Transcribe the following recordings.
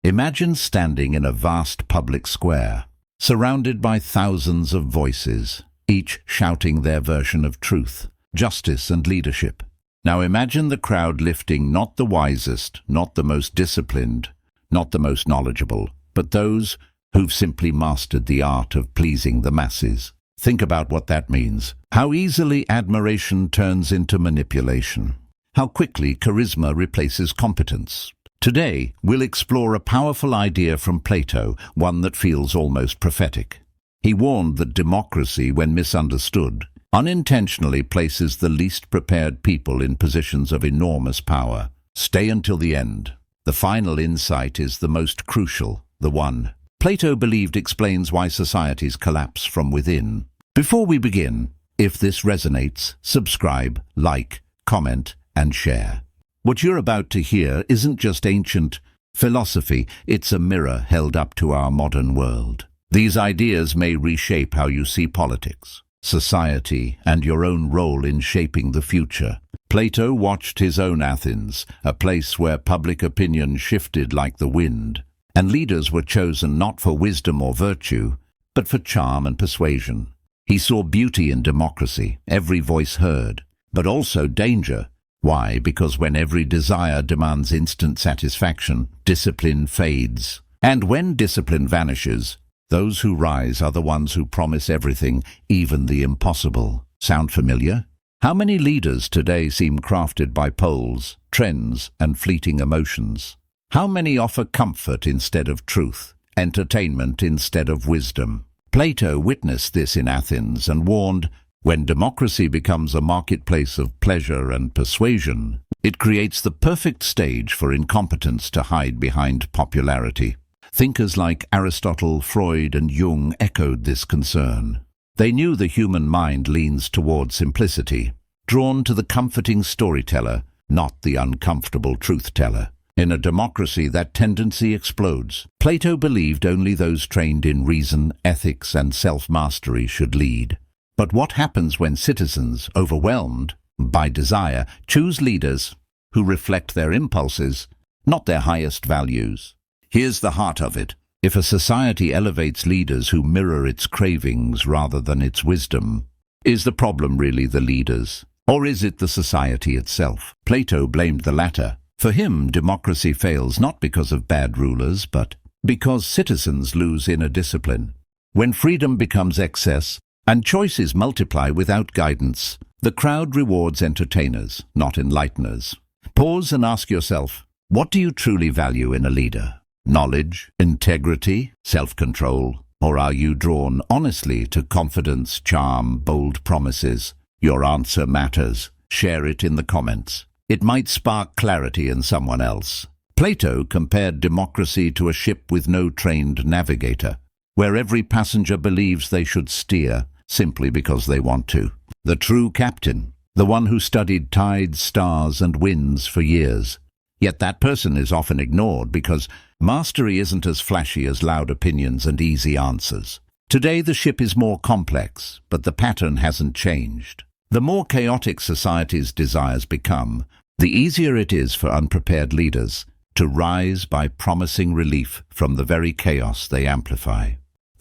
Imagine standing in a vast public square, surrounded by thousands of voices, each shouting their version of truth, justice, and leadership. Now imagine the crowd lifting not the wisest, not the most disciplined, not the most knowledgeable, but those who've simply mastered the art of pleasing the masses. Think about what that means. How easily admiration turns into manipulation. How quickly charisma replaces competence. Today, we'll explore a powerful idea from Plato, one that feels almost prophetic. He warned that democracy, when misunderstood, unintentionally places the least prepared people in positions of enormous power. Stay until the end. The final insight is the most crucial, the one Plato believed explains why societies collapse from within. Before we begin, if this resonates, subscribe, like, comment, and share. What you're about to hear isn't just ancient philosophy, it's a mirror held up to our modern world. These ideas may reshape how you see politics, society, and your own role in shaping the future. Plato watched his own Athens, a place where public opinion shifted like the wind, and leaders were chosen not for wisdom or virtue, but for charm and persuasion. He saw beauty in democracy, every voice heard, but also danger. Why? Because when every desire demands instant satisfaction, discipline fades. And when discipline vanishes, those who rise are the ones who promise everything, even the impossible. Sound familiar? How many leaders today seem crafted by polls, trends, and fleeting emotions? How many offer comfort instead of truth, entertainment instead of wisdom? Plato witnessed this in Athens and warned, when democracy becomes a marketplace of pleasure and persuasion, it creates the perfect stage for incompetence to hide behind popularity. Thinkers like Aristotle, Freud, and Jung echoed this concern. They knew the human mind leans toward simplicity, drawn to the comforting storyteller, not the uncomfortable truth-teller. In a democracy, that tendency explodes. Plato believed only those trained in reason, ethics, and self-mastery should lead. But what happens when citizens, overwhelmed by desire, choose leaders who reflect their impulses, not their highest values? Here's the heart of it. If a society elevates leaders who mirror its cravings rather than its wisdom, is the problem really the leaders? Or is it the society itself? Plato blamed the latter. For him, democracy fails not because of bad rulers, but because citizens lose inner discipline. When freedom becomes excess, and choices multiply without guidance, the crowd rewards entertainers, not enlighteners. Pause and ask yourself, what do you truly value in a leader? Knowledge, integrity, self-control? Or are you drawn honestly to confidence, charm, bold promises? Your answer matters. Share it in the comments. It might spark clarity in someone else. Plato compared democracy to a ship with no trained navigator, where every passenger believes they should steer simply because they want to. The true captain, the one who studied tides, stars, and winds for years. Yet that person is often ignored because mastery isn't as flashy as loud opinions and easy answers. Today the ship is more complex, but the pattern hasn't changed. The more chaotic society's desires become, the easier it is for unprepared leaders to rise by promising relief from the very chaos they amplify.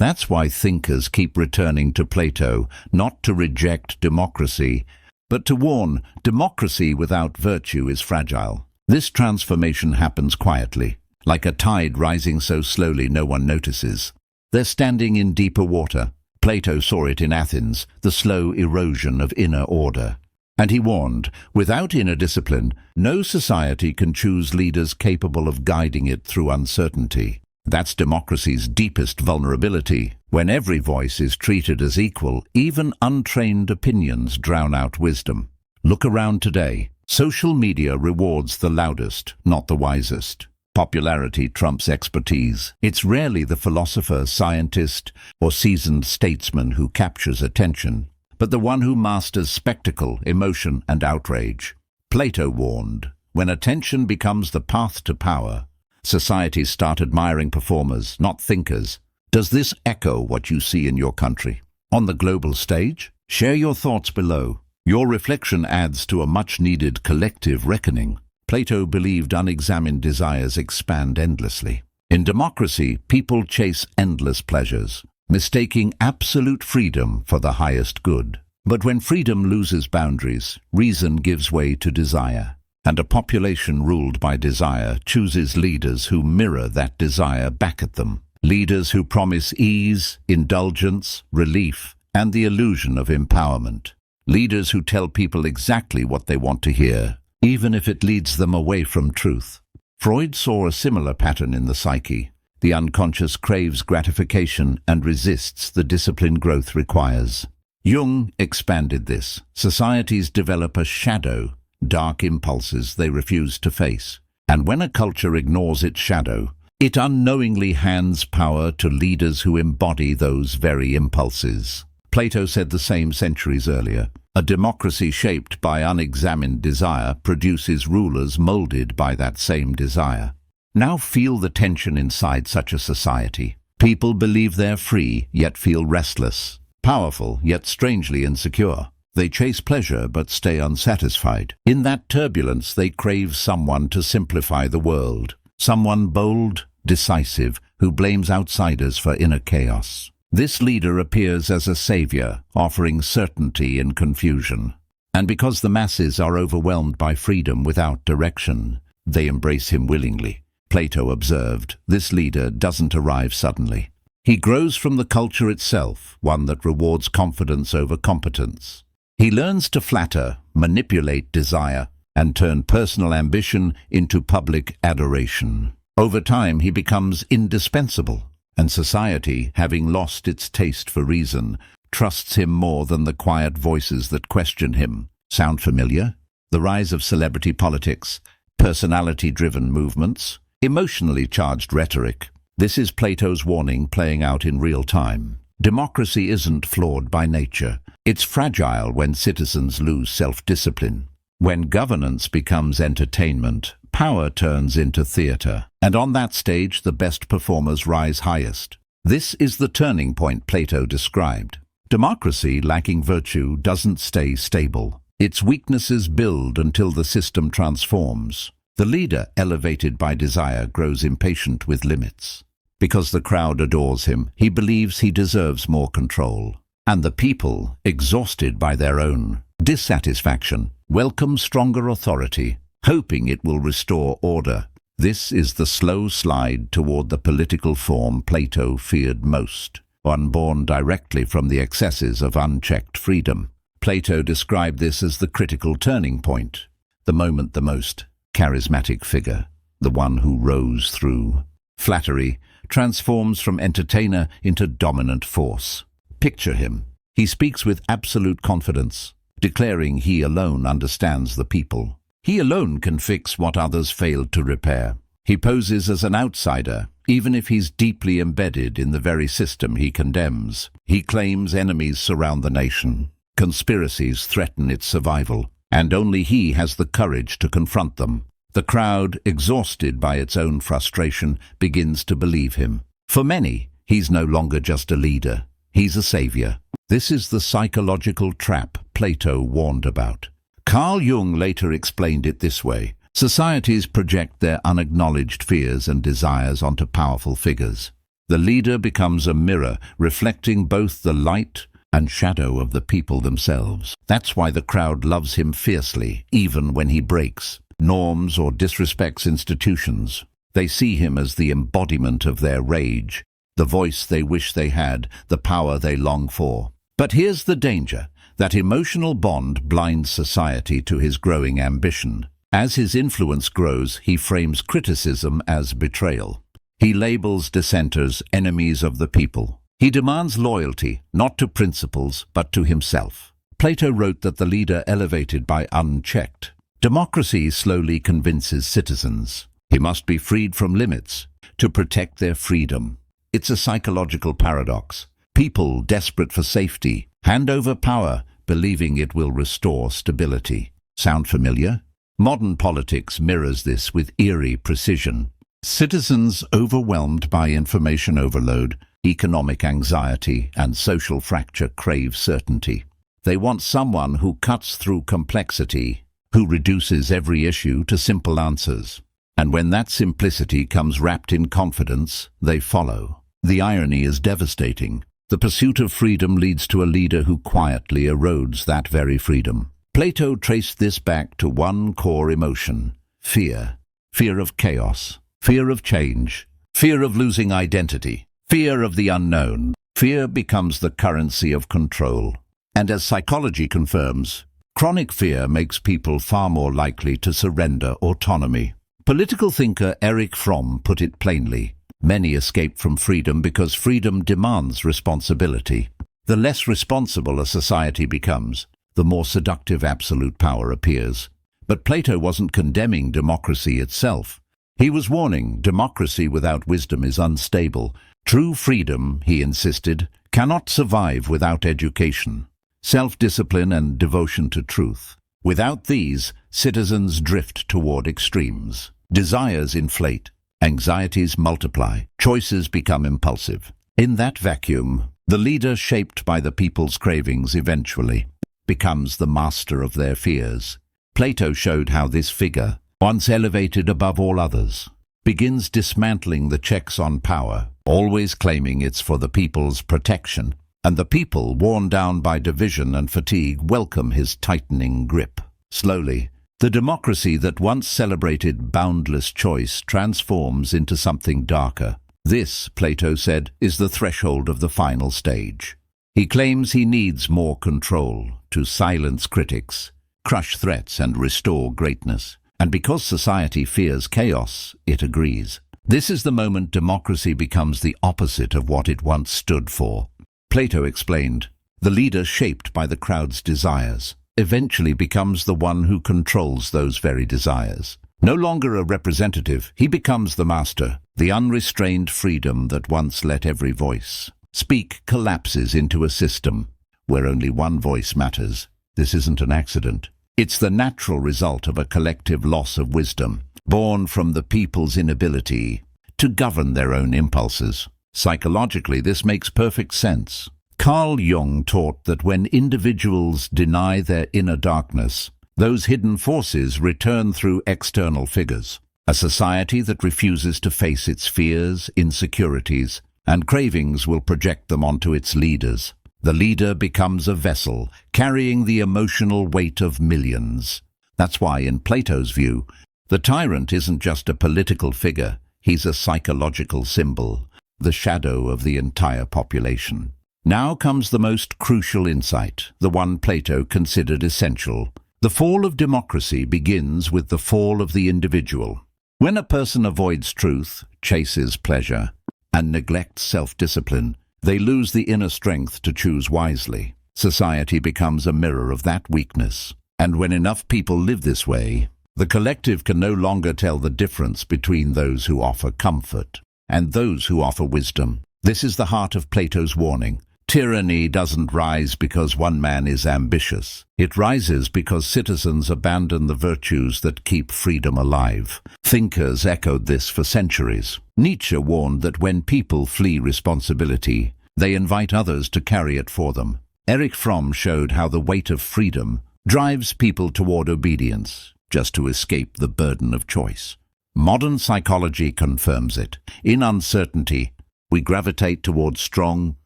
That's why thinkers keep returning to Plato, not to reject democracy, but to warn democracy without virtue is fragile. This transformation happens quietly, like a tide rising so slowly no one notices. They're standing in deeper water. Plato saw it in Athens, the slow erosion of inner order. And he warned, without inner discipline, no society can choose leaders capable of guiding it through uncertainty. That's democracy's deepest vulnerability. When every voice is treated as equal, even untrained opinions drown out wisdom. Look around today. Social media rewards the loudest, not the wisest. Popularity trumps expertise. It's rarely the philosopher, scientist, or seasoned statesman who captures attention, but the one who masters spectacle, emotion, and outrage. Plato warned, when attention becomes the path to power, societies start admiring performers, not thinkers. Does this echo what you see in your country? On the global stage? Share your thoughts below. Your reflection adds to a much-needed collective reckoning. Plato believed unexamined desires expand endlessly. In democracy, people chase endless pleasures, mistaking absolute freedom for the highest good. But when freedom loses boundaries, reason gives way to desire. And a population ruled by desire chooses leaders who mirror that desire back at them. Leaders who promise ease, indulgence, relief, and the illusion of empowerment. Leaders who tell people exactly what they want to hear, even if it leads them away from truth. Freud saw a similar pattern in the psyche. The unconscious craves gratification and resists the discipline growth requires. Jung expanded this. Societies develop a shadow, dark impulses they refuse to face. And when a culture ignores its shadow, it unknowingly hands power to leaders who embody those very impulses. Plato said the same centuries earlier. A democracy shaped by unexamined desire produces rulers molded by that same desire. Now feel the tension inside such a society. People believe they're free, yet feel restless. Powerful, yet strangely insecure. They chase pleasure, but stay unsatisfied. In that turbulence, they crave someone to simplify the world. Someone bold, decisive, who blames outsiders for inner chaos. This leader appears as a savior, offering certainty in confusion. And because the masses are overwhelmed by freedom without direction, they embrace him willingly. Plato observed, this leader doesn't arrive suddenly. He grows from the culture itself, one that rewards confidence over competence. He learns to flatter, manipulate desire, and turn personal ambition into public adoration. Over time, he becomes indispensable. And society, having lost its taste for reason, trusts him more than the quiet voices that question him. Sound familiar? The rise of celebrity politics, personality-driven movements, emotionally charged rhetoric. This is Plato's warning playing out in real time. Democracy isn't flawed by nature. It's fragile when citizens lose self-discipline. When governance becomes entertainment, power turns into theater, and on that stage the best performers rise highest. This is the turning point Plato described. Democracy lacking virtue doesn't stay stable. Its weaknesses build until the system transforms. The leader, elevated by desire, grows impatient with limits. Because the crowd adores him, he believes he deserves more control. And the people, exhausted by their own dissatisfaction, welcome stronger authority, hoping it will restore order. This is the slow slide toward the political form Plato feared most, one born directly from the excesses of unchecked freedom. Plato described this as the critical turning point, the moment the most charismatic figure, the one who rose through flattery, transforms from entertainer into dominant force. Picture him. He speaks with absolute confidence, declaring he alone understands the people. He alone can fix what others failed to repair. He poses as an outsider, even if he's deeply embedded in the very system he condemns. He claims enemies surround the nation. Conspiracies threaten its survival, and only he has the courage to confront them. The crowd, exhausted by its own frustration, begins to believe him. For many, he's no longer just a leader. He's a savior. This is the psychological trap Plato warned about. Carl Jung later explained it this way. Societies project their unacknowledged fears and desires onto powerful figures. The leader becomes a mirror, reflecting both the light and shadow of the people themselves. That's why the crowd loves him fiercely, even when he breaks norms or disrespects institutions. They see him as the embodiment of their rage, the voice they wish they had, the power they long for. But here's the danger. That emotional bond blinds society to his growing ambition. As his influence grows, he frames criticism as betrayal. He labels dissenters enemies of the people. He demands loyalty, not to principles, but to himself. Plato wrote that the leader elevated by unchecked. Democracy slowly convinces citizens he must be freed from limits to protect their freedom. It's a psychological paradox. People, desperate for safety, hand over power, believing it will restore stability. Sound familiar? Modern politics mirrors this with eerie precision. Citizens overwhelmed by information overload, economic anxiety, and social fracture crave certainty. They want someone who cuts through complexity, who reduces every issue to simple answers. And when that simplicity comes wrapped in confidence, they follow. The irony is devastating. The pursuit of freedom leads to a leader who quietly erodes that very freedom. Plato traced this back to one core emotion: fear. Fear of chaos, fear of change, fear of losing identity, fear of the unknown. Fear becomes the currency of control. And as psychology confirms, chronic fear makes people far more likely to surrender autonomy. Political thinker Erich Fromm put it plainly: many escape from freedom because freedom demands responsibility. The less responsible a society becomes, the more seductive absolute power appears. But Plato wasn't condemning democracy itself. He was warning democracy without wisdom is unstable. True freedom, he insisted, cannot survive without education, self-discipline and devotion to truth. Without these, citizens drift toward extremes. Desires inflate, anxieties multiply, choices become impulsive. In that vacuum, the leader shaped by the people's cravings eventually becomes the master of their fears. Plato showed how this figure, once elevated above all others, begins dismantling the checks on power, always claiming it's for the people's protection. And the people, worn down by division and fatigue, welcome his tightening grip. Slowly, the democracy that once celebrated boundless choice transforms into something darker. This, Plato said, is the threshold of the final stage. He claims he needs more control to silence critics, crush threats and restore greatness. And because society fears chaos, it agrees. This is the moment democracy becomes the opposite of what it once stood for. Plato explained, the leader shaped by the crowd's desires eventually becomes the one who controls those very desires. No longer a representative, he becomes the master. The unrestrained freedom that once let every voice speak collapses into a system where only one voice matters. This isn't an accident. It's the natural result of a collective loss of wisdom, born from the people's inability to govern their own impulses. Psychologically, this makes perfect sense. Carl Jung taught that when individuals deny their inner darkness, those hidden forces return through external figures. A society that refuses to face its fears, insecurities, and cravings will project them onto its leaders. The leader becomes a vessel, carrying the emotional weight of millions. That's why, in Plato's view, the tyrant isn't just a political figure, he's a psychological symbol, the shadow of the entire population. Now comes the most crucial insight, the one Plato considered essential. The fall of democracy begins with the fall of the individual. When a person avoids truth, chases pleasure, and neglects self-discipline, they lose the inner strength to choose wisely. Society becomes a mirror of that weakness. And when enough people live this way, the collective can no longer tell the difference between those who offer comfort and those who offer wisdom. This is the heart of Plato's warning. Tyranny doesn't rise because one man is ambitious. It rises because citizens abandon the virtues that keep freedom alive. Thinkers echoed this for centuries. Nietzsche warned that when people flee responsibility, they invite others to carry it for them. Erich Fromm showed how the weight of freedom drives people toward obedience, just to escape the burden of choice. Modern psychology confirms it. In uncertainty, we gravitate toward strong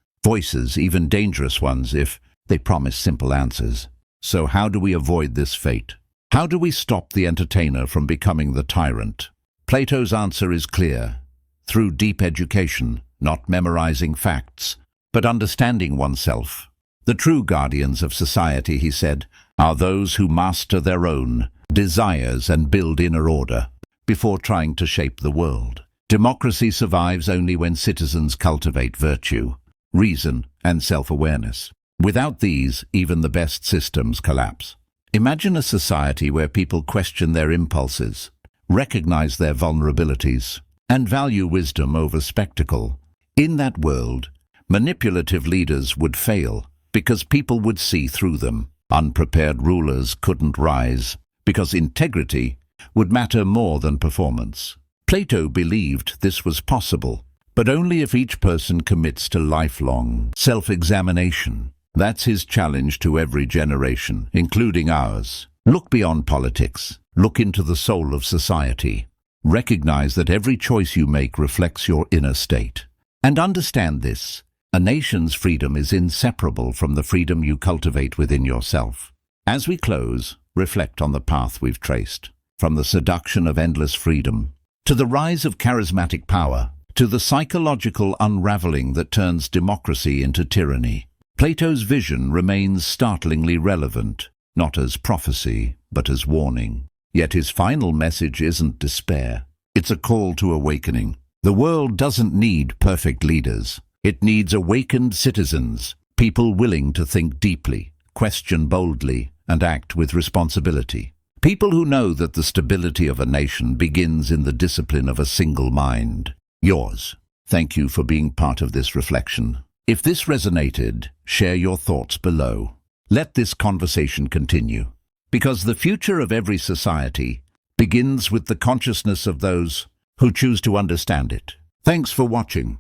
voices, even dangerous ones, if they promise simple answers. So how do we avoid this fate? How do we stop the entertainer from becoming the tyrant? Plato's answer is clear. Through deep education, not memorizing facts, but understanding oneself. The true guardians of society, he said, are those who master their own desires and build inner order before trying to shape the world. Democracy survives only when citizens cultivate virtue, reason, and self-awareness. Without these, even the best systems collapse. Imagine a society where people question their impulses, recognize their vulnerabilities, and value wisdom over spectacle. In that world, manipulative leaders would fail because people would see through them. Unprepared rulers couldn't rise because integrity would matter more than performance. Plato believed this was possible, but only if each person commits to lifelong self-examination. That's his challenge to every generation, including ours. Look beyond politics. Look into the soul of society. Recognize that every choice you make reflects your inner state. And understand this: a nation's freedom is inseparable from the freedom you cultivate within yourself. As we close, reflect on the path we've traced, from the seduction of endless freedom, to the rise of charismatic power, to the psychological unraveling that turns democracy into tyranny. Plato's vision remains startlingly relevant, not as prophecy, but as warning. Yet his final message isn't despair. It's a call to awakening. The world doesn't need perfect leaders. It needs awakened citizens, people willing to think deeply, question boldly, and act with responsibility. People who know that the stability of a nation begins in the discipline of a single mind. Yours. Thank you for being part of this reflection. If this resonated, share your thoughts below. Let this conversation continue, because the future of every society begins with the consciousness of those who choose to understand it. Thanks for watching.